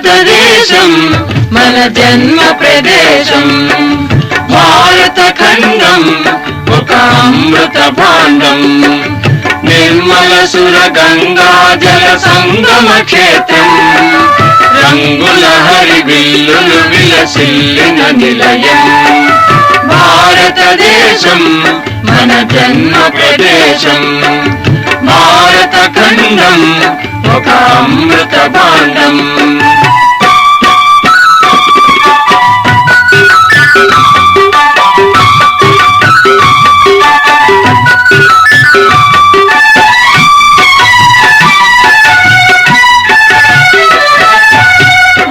భారతదేశం మన జన్మ ప్రదేశం. భారత ఖండం ఒక అమృత భాండం. నిర్మల సుర గంగా జల సంగమ క్షేత్రం. రంగుల హరివిల్లులు విలసిల్లిన నిలయం. భారతదేశం మన జన్మ ప్రదేశం. భారత ఖండం ఒక అమృత భాండం.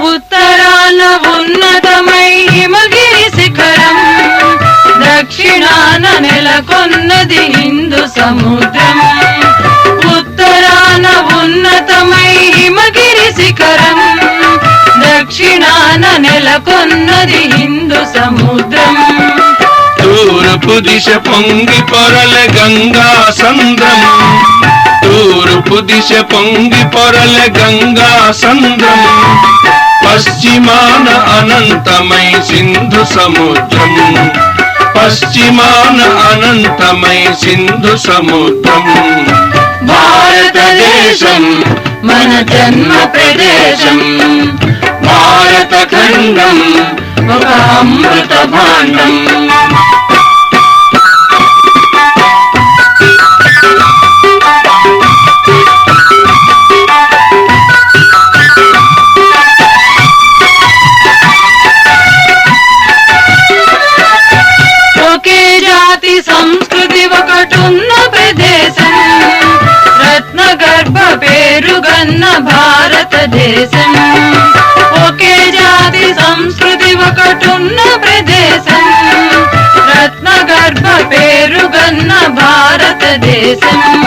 ఉత్తరాన ఉన్నతమై హిమగిరి శిఖరం. దక్షిణాన నెలకొన్నది హిందూ సముద్రం. ఉత్తరాన ఉన్నతమై హిమగిరి శిఖరం. దక్షిణాన నెలకొన్నది హిందూ సముద్రం. తూర్పు దిశ పొంగి పొరల గంగా సంద్రం. తూర్పు దిశ పొంగి పొరల గంగా సంద్రం. పశ్చిమాన అనంతమై సింధు సముద్రం. పశ్చిమాన అనంతమై సింధు సముద్రం. భారతదేశం మన జన్మ ప్రదేశం. భారత ఖండం ఒక అమృత భాండం. ఒకే జాతి సంస్కృతి ఒకటున్న ప్రదేశం. రత్న గర్భ పేరుగన్న భారతదేశం. ఒకే జాతి సంస్కృతి ఒకటున్న ప్రదేశం. రత్న గర్భ పేరుగన్న భారతదేశం.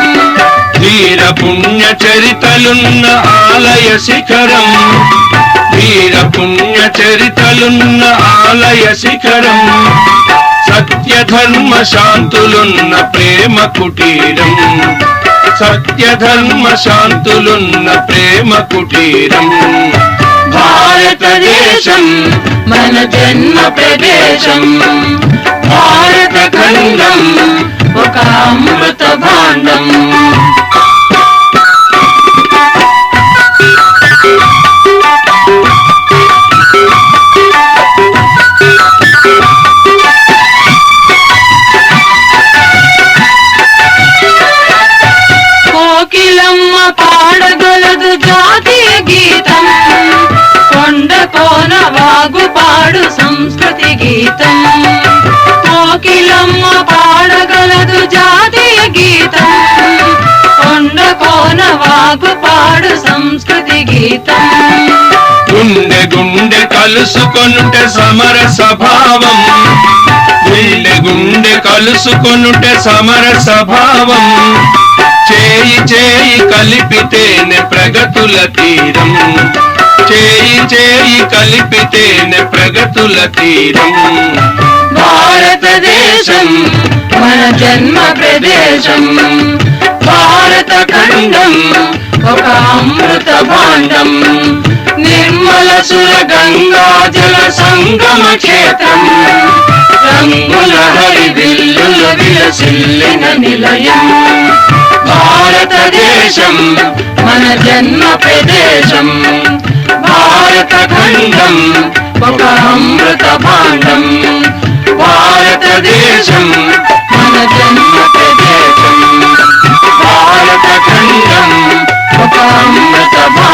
వీర పుణ్య చరితలున్న ఆలయ శిఖరం. వీర పుణ్య చరితలున్న ఆలయ శిఖరం. సత్య ధర్మ శాంతులున్న ప్రేమ కుటీరం. సత్య ధర్మ శాంతులున్న ప్రేమ కుటీరం. భారతదేశం మన జన్మ ప్రదేశం. భారత ఖండం ఒక అమృత భాండం. కోకిలమ్మ పాడగలదు జాతీయ గీతం. కొండ కోన వాగు పాడు సంస్కృతి గీతం. కోకిలమ్మ పాడగలదు జాతీయ గీతం. కొండ కోన వాగు పాడు సంస్కృతి గీతం. గుండె గుండె కలుసుకొనుట సమర స్వభావం. గుండె గుండె కలుసుకొనుట సమర స్వభావం. చేయి చేయి కలిపితేనే ప్రగతుల తీరం. చేయి చేయి కలిపితేనే ప్రగతుల తీరం. భారతదేశం మన జన్మ ప్రదేశం. భారత ఖండం ఒక అమృత భాండం. నిర్మల సుర గంగా జల సంగమ క్షేత్రం. రంగుల హరివిల్లుల విలసిల్లిన నిలయం. భారతదేశం మన జన్మ ప్రదేశం. భారత ఖండం ఒక అమృత భాండం. భారతదేశం మన జన్మ ప్రదేశం. భారత ఖండం ఒక అమృత భాండం.